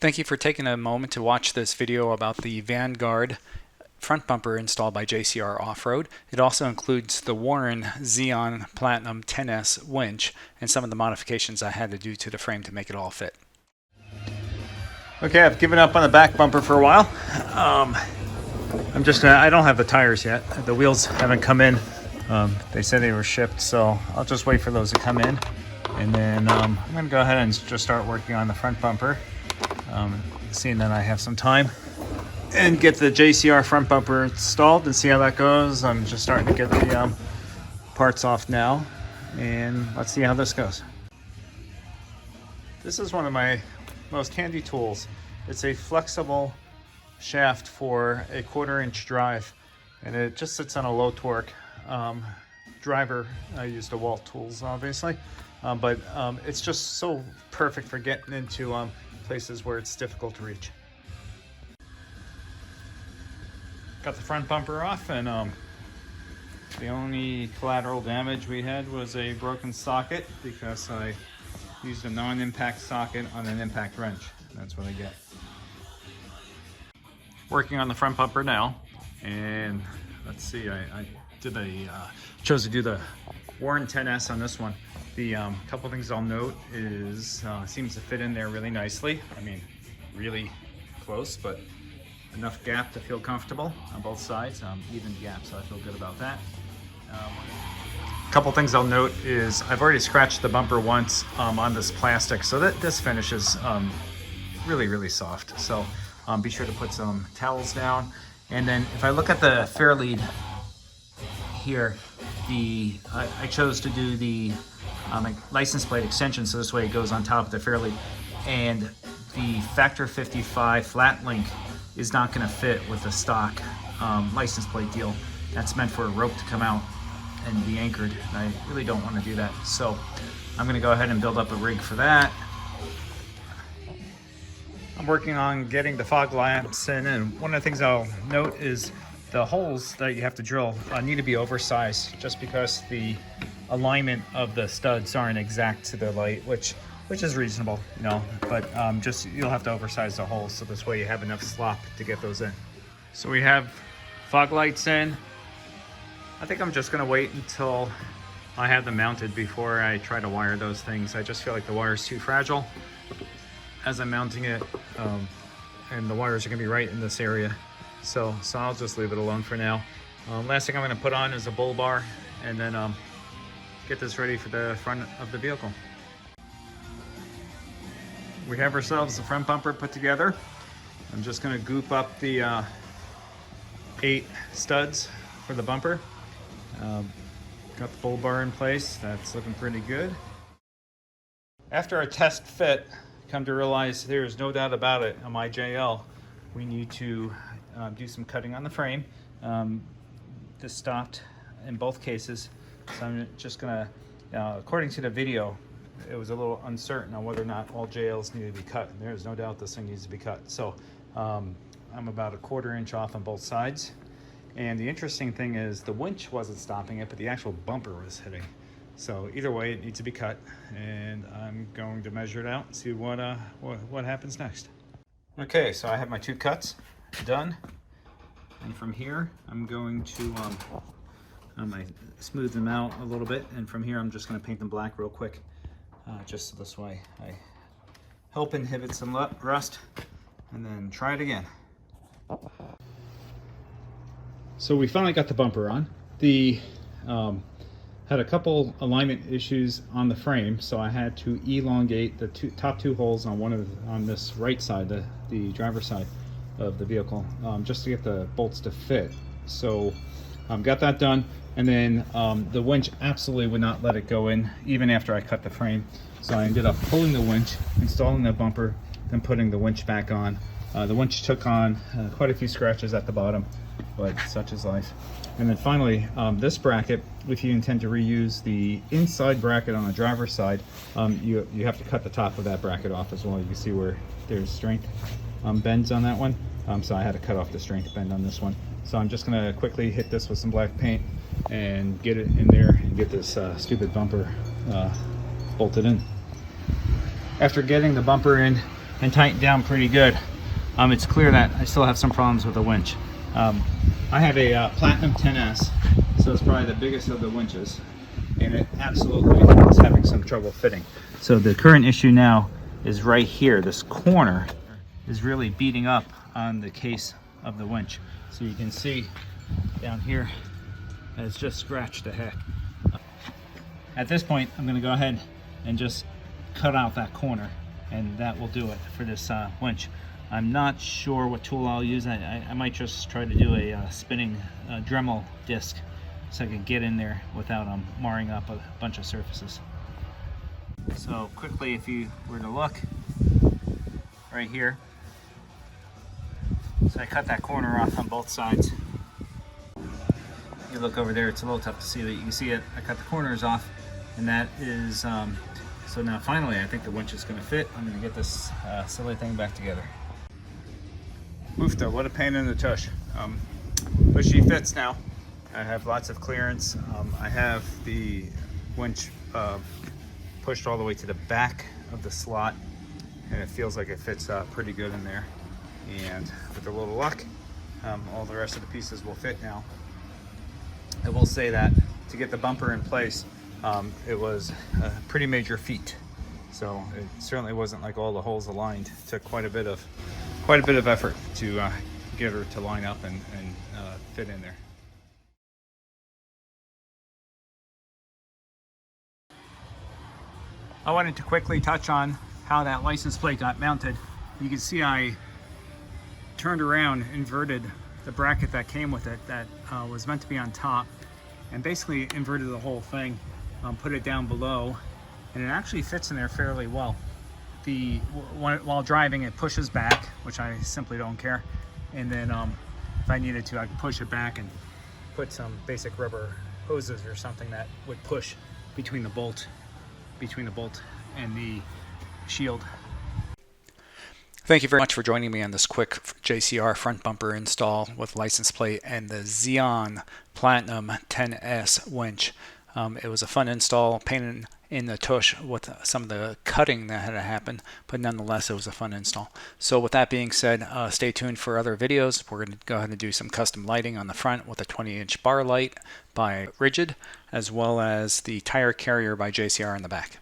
Thank you for taking a moment to watch this video about the Vanguard front bumper installed by JCR Offroad. It also includes the Warren ZEON Platinum 10S winch and some of the modifications I had to do to the frame to make it all fit. Okay, I've given up on the back bumper for a while. I don't have the tires yet. The wheels haven't come in. They said they were shipped, so I'll just wait for those to come in. And then I'm gonna go ahead and just start working on the front bumper. Seeing that I have some time, and get the JCR front bumper installed and see how that goes. I'm just starting to get the parts off now, and let's see how this goes. This is one of my most handy tools. It's a flexible shaft for a 1/4-inch drive, and it just sits on a low torque driver. I use DeWalt tools, obviously, but it's just so perfect for getting into places where it's difficult to reach. Got the front bumper off, and the only collateral damage we had was a broken socket because I used a non-impact socket on an impact wrench. That's what I get. Working on the front bumper now, and let's see, I chose to do the Warren 10S on this one. The couple things I'll note is seems to fit in there really nicely. I mean, really close, but enough gap to feel comfortable on both sides. Even gap, so I feel good about that. Couple things I'll note is I've already scratched the bumper once on this plastic, so that this finish is really soft. So be sure to put some towels down. And then if I look at the fair lead here, I chose to do the license plate extension, so this way it goes on top of the fair lead. And the Factor 55 flat link is not going to fit with the stock license plate deal. That's meant for a rope to come out and be anchored, and I really don't want to do that. So I'm going to go ahead and build up a rig for that. I'm working on getting the fog lamps in, and one of the things I'll note is the holes that you have to drill need to be oversized, just because the alignment of the studs aren't exact to the light, which is reasonable, you know, but just you'll have to oversize the holes so this way you have enough slop to get those in. So we have fog lights in. I think I'm just gonna wait until I have them mounted before I try to wire those things. I just feel like the wire is too fragile as I'm mounting it, and the wires are gonna be right in this area. So I'll just leave it alone for now. Last thing I'm gonna put on is a bull bar, and then get this ready for the front of the vehicle. We have ourselves the front bumper put together. I'm just gonna goop up the 8 studs for the bumper. Got the bull bar in place. That's looking pretty good. After a test fit, come to realize there's no doubt about it, on my JL, we need to do some cutting on the frame. This stopped in both cases, so I'm just gonna, according to the video, it was a little uncertain on whether or not all JLs need to be cut. And there's no doubt this thing needs to be cut. So I'm about a 1/4 inch off on both sides. And the interesting thing is the winch wasn't stopping it, but the actual bumper was hitting. So either way, it needs to be cut, and I'm going to measure it out and see what happens next. Okay, so I have my 2 cuts done, and from here I'm going to I smooth them out a little bit, and from here I'm just going to paint them black real quick, just so this way I help inhibit some rust, and then try it again. So we finally got the bumper on. Had a couple alignment issues on the frame, so I had to elongate the top two holes on this right side, the driver's side of the vehicle, just to get the bolts to fit. So got that done, and then the winch absolutely would not let it go in even after I cut the frame. So I ended up pulling the winch, installing the bumper, then putting the winch back on. The winch took on quite a few scratches at the bottom, but such is life. And then finally, this bracket, if you intend to reuse the inside bracket on the driver's side, you have to cut the top of that bracket off as well. You can see where there's strength bends on that one. So I had to cut off the strength bend on this one. So I'm just gonna quickly hit this with some black paint and get it in there and get this stupid bumper bolted in. After getting the bumper in, and tightened down pretty good. It's clear that I still have some problems with the winch. I have a Platinum 10S, so it's probably the biggest of the winches, and it absolutely is having some trouble fitting. So the current issue now is right here. This corner is really beating up on the case of the winch. So you can see down here that it's just scratched to heck. At this point, I'm going to go ahead and just cut out that corner, and that will do it for this winch. I'm not sure what tool I'll use. I might just try to do a spinning Dremel disc so I can get in there without marring up a bunch of surfaces. So quickly, if you were to look right here, so I cut that corner off on both sides. You look over there, it's a little tough to see, but you can see it. I cut the corners off, and that is, so now finally I think the winch is going to fit. I'm going to get this silly thing back together. Oofta, what a pain in the tush. But she fits now. I have lots of clearance. I have the winch pushed all the way to the back of the slot, and it feels like it fits pretty good in there. And with a little luck, all the rest of the pieces will fit now. I will say that to get the bumper in place, it was a pretty major feat. So it certainly wasn't like all the holes aligned. It took quite a bit of effort to get her to line up and fit in there. I wanted to quickly touch on how that license plate got mounted. You can see I turned around, inverted the bracket that came with it that was meant to be on top, and basically inverted the whole thing, put it down below, and it actually fits in there fairly well. While driving, it pushes back, which I simply don't care, and then if I needed to, I could push it back and put some basic rubber hoses or something that would push between the bolt and the shield. Thank you very much for joining me on this quick JCR front bumper install with license plate and the ZEON Platinum 10S winch. It was a fun install, pain in the tush with some of the cutting that had to happen, but nonetheless it was a fun install. So with that being said, stay tuned for other videos. We're going to go ahead and do some custom lighting on the front with a 20-inch bar light by Rigid, as well as the tire carrier by JCR in the back.